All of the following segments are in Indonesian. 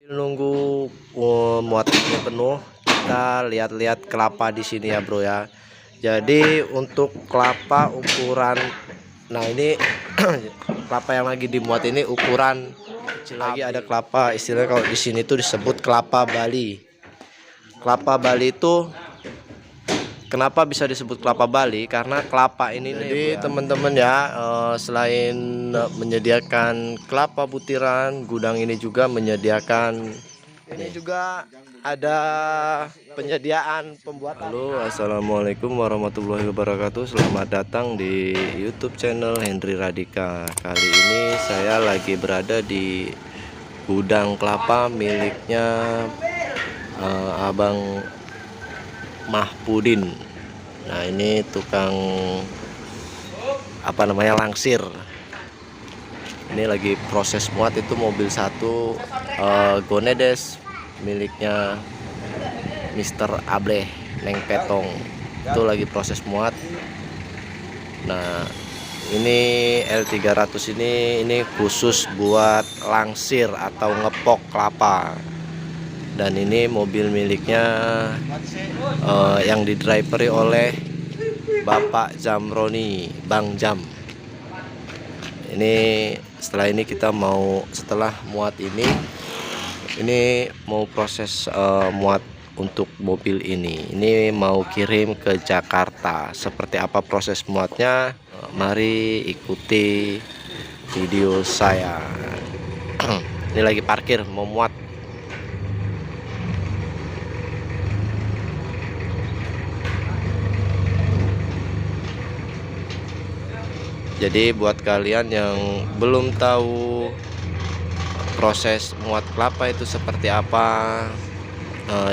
Nunggu muatannya penuh, kita lihat-lihat kelapa di sini ya bro ya. Jadi untuk kelapa ukuran, nah ini kelapa yang lagi dimuat ini ukuran kecil. Lagi ada kelapa, istilahnya kalau di sini tuh disebut kelapa Bali. Kelapa Bali itu kenapa bisa disebut kelapa Bali? Karena kelapa ini nih, jadi teman-teman ya, selain menyediakan kelapa butiran, gudang ini juga menyediakan ini juga ada penyediaan pembuatan. Halo, assalamualaikum warahmatullahi wabarakatuh. Selamat datang di YouTube channel Hendri Radika. Kali ini saya lagi berada di gudang kelapa miliknya Abang Mahpudin. Nah ini tukang apa namanya, langsir. Ini lagi proses muat, itu mobil satu Gonedes miliknya Mr. Ableh Neng Petong, itu lagi proses muat. Nah ini L300 ini khusus buat langsir atau ngepok kelapa. Dan ini mobil miliknya yang didriveri oleh Bapak Jamroni, Bang Jam. Ini setelah ini kita mau, setelah muat ini mau proses muat untuk mobil ini mau kirim ke Jakarta. Seperti apa proses muatnya? Mari ikuti video saya. Ini lagi parkir mau muat. Jadi buat kalian yang belum tahu proses muat kelapa itu seperti apa,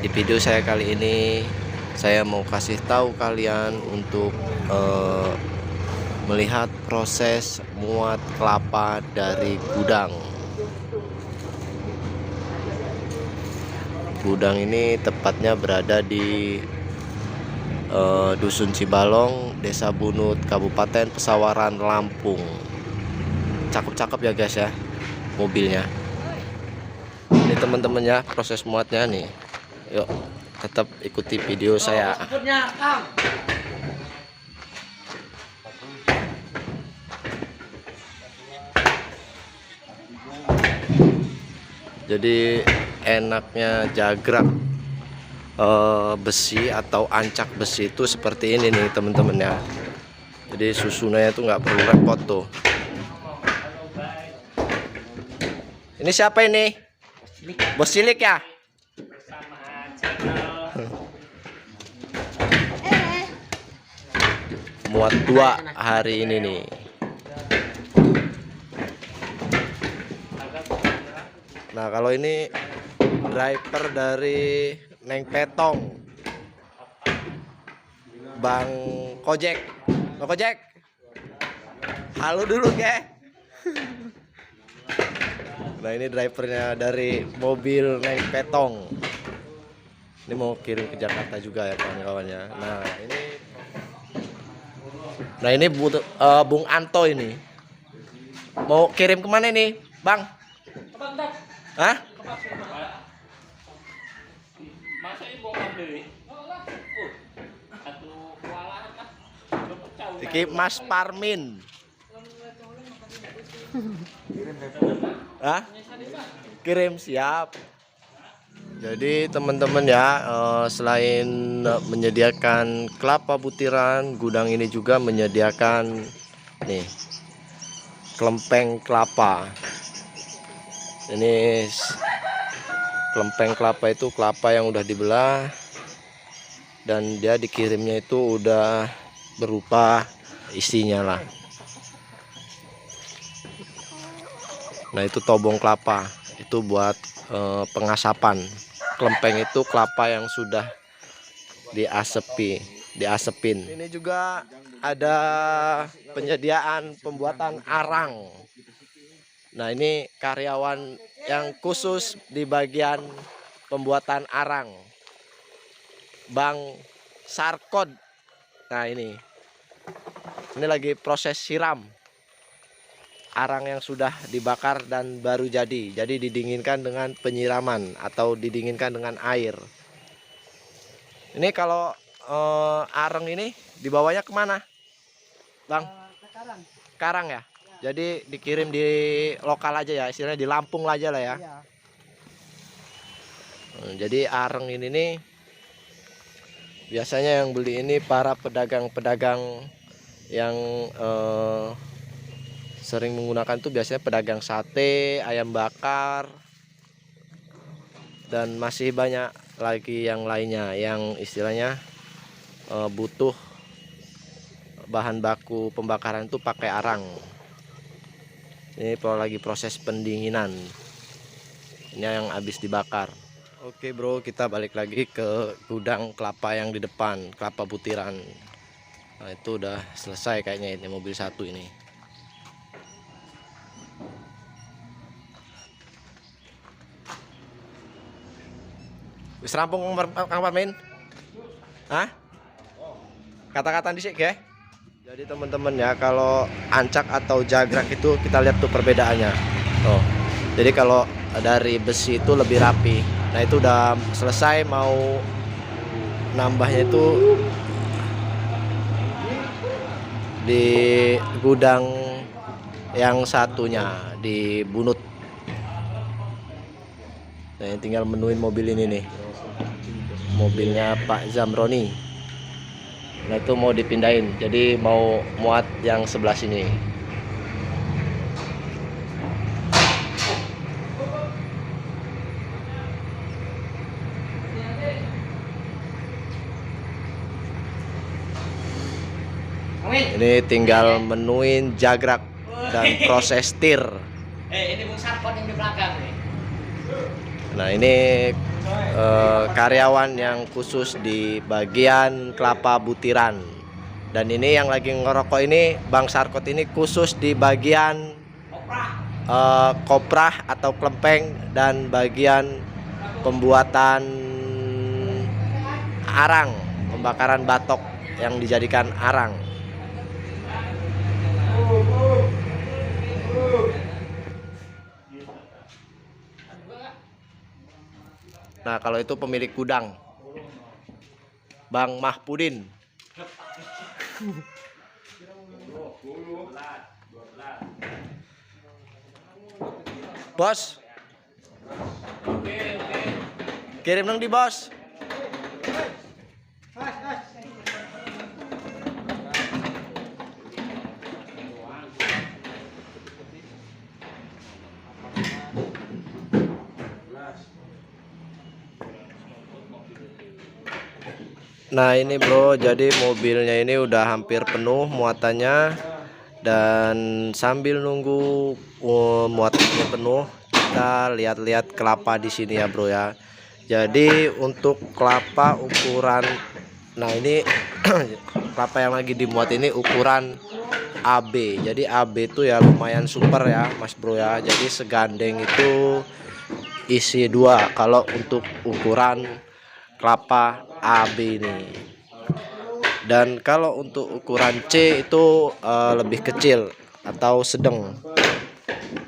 di video saya kali ini saya mau kasih tahu kalian untuk melihat proses muat kelapa dari gudang. Gudang ini tepatnya berada di Dusun Cibalong, Desa Bunut, Kabupaten Pesawaran, Lampung. Cakep-cakep ya guys ya mobilnya. Ini teman-teman ya proses muatnya nih. Yuk tetap ikuti video saya. Jadi enaknya jagrak besi atau ancak besi itu seperti ini nih teman-teman ya. Jadi susunannya tuh nggak perlu repot tuh. Ini siapa ini? Bos Cilik ya? Muat 2 hari ini nih. Nah kalau ini driver dari Neng Petong, Bang Kojek. Bang Kojek, halo dulu ke. Nah ini drivernya dari mobil Neng Petong. Ini mau kirim ke Jakarta juga ya kawan-kawannya. Nah ini Bung Anto ini mau kirim kemana nih Bang? Hah? Iki Mas Parmin. Hah? Kirim, siap. Jadi teman-teman ya, selain menyediakan kelapa butiran, gudang ini juga menyediakan nih kelempeng kelapa. Ini kelempeng kelapa itu kelapa yang udah dibelah dan dia dikirimnya itu udah berupa isinya lah. Nah itu tobong kelapa, itu buat pengasapan. Kelempeng itu kelapa yang sudah diasepin. Ini juga ada penyediaan pembuatan arang. Nah ini karyawan yang khusus di bagian pembuatan arang, Bang Sarkod. Nah ini lagi proses siram arang yang sudah dibakar dan baru jadi didinginkan dengan penyiraman atau didinginkan dengan air. Ini kalau arang ini dibawanya kemana, Bang? Karang. Karang ya? Jadi dikirim di lokal aja ya, istilahnya di Lampung aja lah ya. Iya. Jadi arang ini nih biasanya yang beli ini para pedagang-pedagang yang sering menggunakan tuh biasanya pedagang sate, ayam bakar, dan masih banyak lagi yang lainnya yang istilahnya butuh bahan baku pembakaran tuh pakai arang. Ini lagi proses pendinginan. Ini yang habis dibakar. Oke bro, kita balik lagi ke gudang kelapa yang di depan, kelapa butiran. Nah, itu udah selesai kayaknya ini mobil satu ini. Wis rampung Kang Pamin? Hah? Kata-kata disik ya? Jadi teman-teman ya, kalau ancak atau jagrak itu kita lihat tuh perbedaannya. Tuh. Jadi kalau dari besi itu lebih rapi. Nah, itu udah selesai, mau nambahnya itu di gudang yang satunya di Bunut. Nah, tinggal menuin mobil ini nih. Mobilnya Pak Zamroni. Nah, itu mau dipindahin, jadi mau muat yang sebelah sini. Ini tinggal menuin jagrak dan proses tir. Ini Bung Sarkon yang di belakang nih. Nah, ini karyawan yang khusus di bagian kelapa butiran. Dan ini yang lagi ngerokok ini Bang Sarkot ini khusus di bagian koprah atau klempeng dan bagian pembuatan arang, pembakaran batok yang dijadikan arang. Nah, kalau itu pemilik gudang Bang Mahpudin. Bos, kirim dong di bos. Nah, ini bro, jadi mobilnya ini udah hampir penuh muatannya. Dan sambil nunggu muatannya penuh, kita lihat-lihat kelapa di sini ya bro ya. Jadi untuk kelapa ukuran, nah ini kelapa yang lagi dimuat ini ukuran AB. Jadi AB itu ya lumayan super ya mas bro ya. Jadi segandeng itu isi 2 kalau untuk ukuran kelapa AB ini. Dan kalau untuk ukuran C itu lebih kecil atau sedang.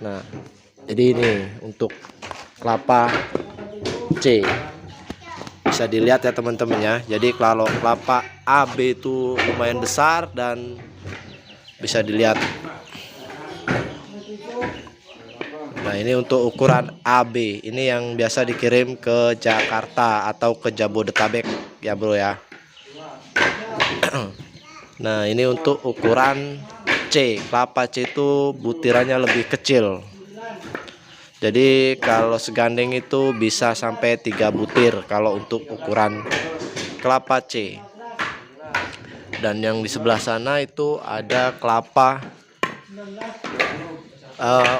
Nah, jadi ini untuk kelapa C. Bisa dilihat ya teman-teman ya. Jadi kalau kelapa AB itu lumayan besar dan bisa dilihat. Nah, ini untuk ukuran AB. Ini yang biasa dikirim ke Jakarta atau ke Jabodetabek ya bro ya. Nah, ini untuk ukuran C. Kelapa C itu butirannya lebih kecil. Jadi kalau segandeng itu bisa sampai 3 butir kalau untuk ukuran kelapa C. Dan yang di sebelah sana itu ada kelapa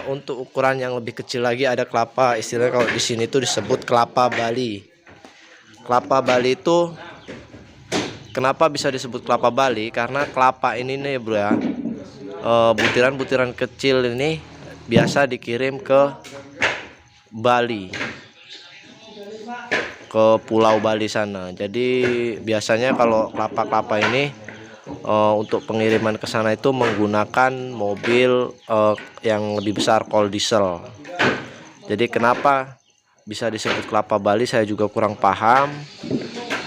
untuk ukuran yang lebih kecil lagi, ada kelapa istilahnya kalau di sini tuh disebut kelapa Bali. Kelapa Bali itu kenapa bisa disebut kelapa Bali? Karena kelapa ini nih bro ya, butiran-butiran kecil ini biasa dikirim ke Bali, ke Pulau Bali sana. Jadi biasanya kalau kelapa-kelapa ini untuk pengiriman ke sana itu menggunakan mobil yang lebih besar, kol diesel. Jadi kenapa bisa disebut kelapa Bali saya juga kurang paham.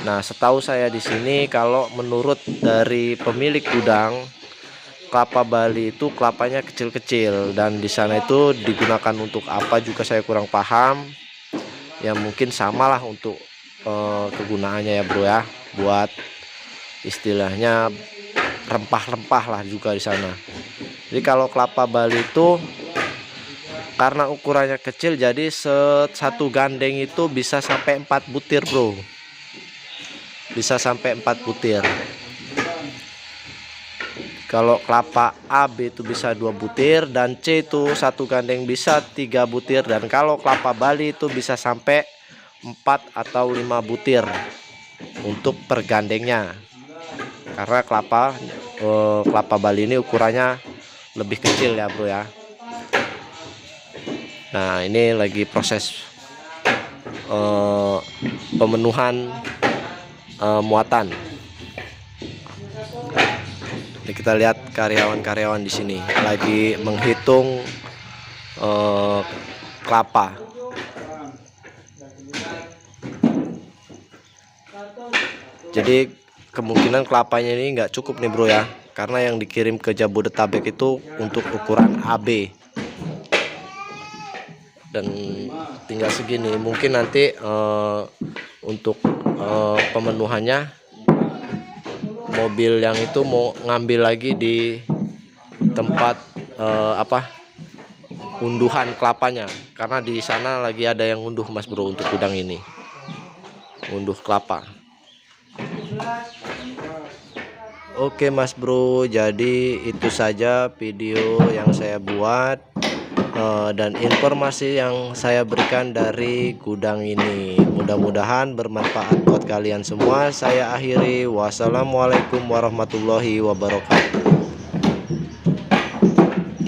Nah, setahu saya di sini kalau menurut dari pemilik gudang, kelapa Bali itu kelapanya kecil-kecil dan di sana itu digunakan untuk apa juga saya kurang paham. Ya mungkin samalah untuk kegunaannya ya bro ya, buat istilahnya rempah-rempah lah juga di sana. Jadi kalau kelapa Bali itu karena ukurannya kecil, jadi satu gandeng itu bisa sampai 4 butir bro, bisa sampai 4 butir. Kalau kelapa AB itu bisa 2 butir, dan C itu satu gandeng bisa 3 butir, dan kalau kelapa Bali itu bisa sampai 4 atau 5 butir untuk per gandengnya. Karena kelapa Bali ini ukurannya lebih kecil ya bro ya. Nah, ini lagi proses pemenuhan muatan. Jadi kita lihat karyawan-karyawan di sini lagi menghitung kelapa. Jadi kemungkinan kelapanya ini nggak cukup nih bro ya, karena yang dikirim ke Jabodetabek itu untuk ukuran AB. Dan tinggal segini, mungkin nanti untuk pemenuhannya mobil yang itu mau ngambil lagi di tempat unduhan kelapanya, karena di sana lagi ada yang unduh mas bro untuk gudang ini, unduh kelapa. Oke mas bro, jadi itu saja video yang saya buat dan informasi yang saya berikan dari gudang ini. Mudah-mudahan bermanfaat buat kalian semua. Saya akhiri, wassalamualaikum warahmatullahi wabarakatuh.